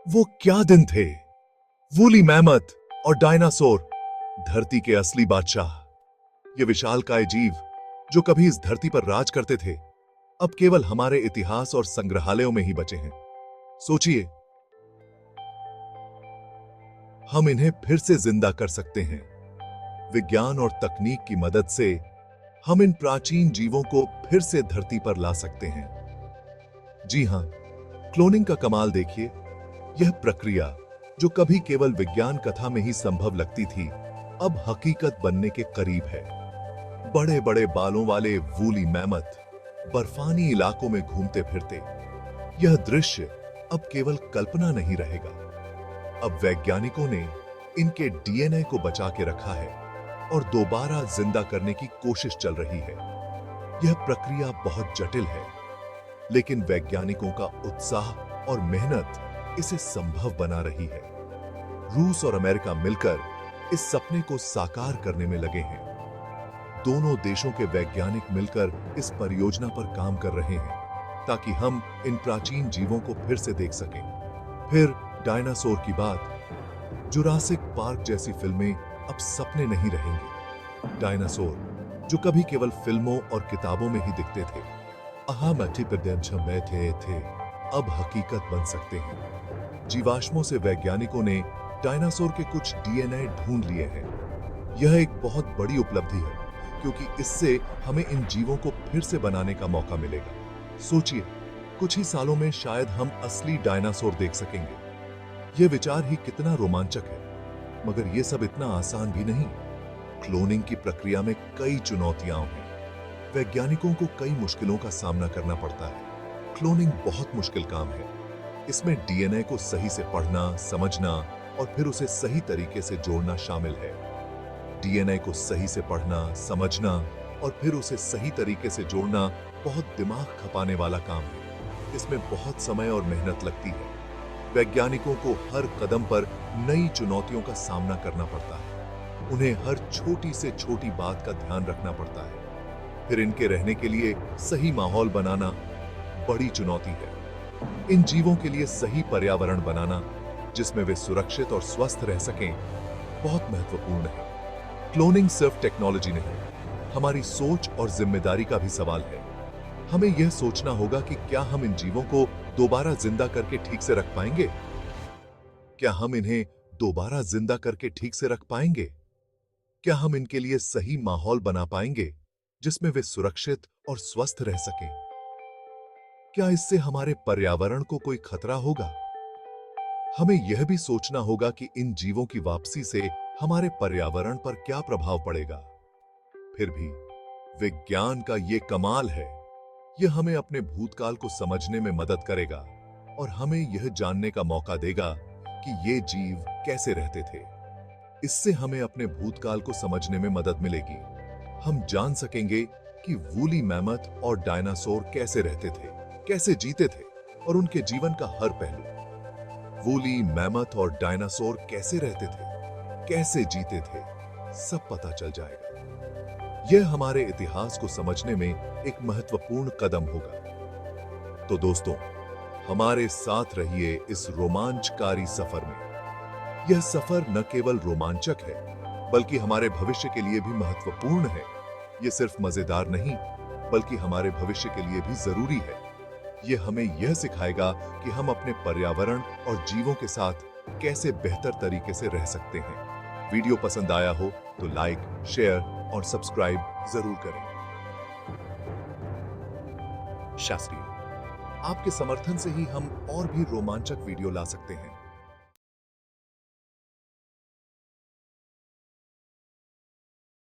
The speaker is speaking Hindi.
वो क्या दिन थे। वूली मैमथ और डायनासोर, धरती के असली बादशाह। ये विशालकाय जीव जो कभी इस धरती पर राज करते थे, अब केवल हमारे इतिहास और संग्रहालयों में ही बचे हैं। सोचिए, हम इन्हें फिर से जिंदा कर सकते हैं। विज्ञान और तकनीक की मदद से हम इन प्राचीन जीवों को फिर से धरती पर ला सकते हैं। जी हां, क्लोनिंग का कमाल देखिए। यह प्रक्रिया जो कभी केवल विज्ञान कथा में ही संभव लगती थी, अब हकीकत बनने के करीब है। बड़े बड़े बालों वाले वूली मैमथ बर्फानी इलाकों में घूमते फिरते, यह दृश्य अब केवल कल्पना नहीं रहेगा। अब वैज्ञानिकों ने इनके डीएनए को बचा के रखा है और दोबारा जिंदा करने की कोशिश चल रही है। यह प्रक्रिया बहुत जटिल है, लेकिन वैज्ञानिकों का उत्साह और मेहनत इसे संभव बना रही है। रूस और अमेरिका मिलकर इस सपने को साकार करने में लगे हैं। दोनों देशों के वैज्ञानिक मिलकर इस परियोजना पर काम कर रहे हैं ताकि हम इन प्राचीन जीवों को फिर से देख सकें। फिर डायनासोर की बात, जुरासिक पार्क जैसी फिल्में अब सपने नहीं रहेंगी। डायनासोर जो कभी केवल फिल्मों और किताबों में ही दिखते थे, अब हकीकत बन सकते हैं। जीवाश्मों से वैज्ञानिकों ने डायनासोर के कुछ डीएनए ढूंढ लिए हैं। यह एक बहुत बड़ी उपलब्धि है, क्योंकि इससे हमें इन जीवों को फिर से बनाने का मौका मिलेगा। सोचिए, कुछ ही सालों में शायद हम असली डायनासोर देख सकेंगे। यह विचार ही कितना रोमांचक है, मगर यह सब इतना आसान भी नहीं। क्लोनिंग की प्रक्रिया में कई चुनौतियां हैं। वैज्ञानिकों को कई मुश्किलों का सामना करना पड़ता है। क्लोनिंग बहुत मुश्किल काम है। इसमें डीएनए को सही से पढ़ना, समझना और फिर उसे सही तरीके से जोड़ना शामिल है। डीएनए को सही से पढ़ना, समझना और फिर उसे सही तरीके से जोड़ना बहुत दिमाग खपाने वाला काम है। इसमें बहुत समय और मेहनत लगती है। वैज्ञानिकों को हर कदम पर नई चुनौतियों का सामना करना पड़ता है। उन्हें हर छोटी से छोटी बात का ध्यान रखना पड़ता है। फिर इनके रहने के लिए सही माहौल बनाना बड़ी चुनौती है। इन जीवों के लिए सही पर्यावरण बनाना, जिसमें वे सुरक्षित और स्वस्थ रह सकें, बहुत महत्वपूर्ण है। क्लोनिंग सिर्फ टेक्नोलॉजी नहीं, हमारी सोच और जिम्मेदारी का भी सवाल है। हमें यह सोचना होगा कि क्या हम इन जीवों को दोबारा जिंदा करके ठीक से रख पाएंगे? क्या हम इन्हें दोबारा जिंदा करके ठीक से रख पाएंगे? क्या हम इनके लिए सही माहौल बना पाएंगे जिसमें वे सुरक्षित और स्वस्थ रह सकें? क्या इससे हमारे पर्यावरण को कोई खतरा होगा? हमें यह भी सोचना होगा कि इन जीवों की वापसी से हमारे पर्यावरण पर क्या प्रभाव पड़ेगा। फिर भी विज्ञान का यह कमाल है। यह हमें अपने भूतकाल को समझने में मदद करेगा और हमें यह जानने का मौका देगा कि ये जीव कैसे रहते थे। इससे हमें अपने भूतकाल को समझने में मदद मिलेगी। हम जान सकेंगे कि वूली मैमथ और डायनासोर कैसे रहते थे, कैसे जीते थे और उनके जीवन का हर पहलू। वूली मैमथ और डायनासोर कैसे रहते थे, कैसे जीते थे, सब पता चल जाएगा। यह हमारे इतिहास को समझने में एक महत्वपूर्ण कदम होगा। तो दोस्तों, हमारे साथ रहिए इस रोमांचकारी सफर में। यह सफर न केवल रोमांचक है, बल्कि हमारे भविष्य के लिए भी महत्वपूर्ण है। यह सिर्फ मजेदार नहीं, बल्कि हमारे भविष्य के लिए भी जरूरी है। यह हमें यह सिखाएगा कि हम अपने पर्यावरण और जीवों के साथ कैसे बेहतर तरीके से रह सकते हैं। वीडियो पसंद आया हो तो लाइक, शेयर और सब्सक्राइब जरूर करें। शास्त्री, आपके समर्थन से ही हम और भी रोमांचक वीडियो ला सकते हैं।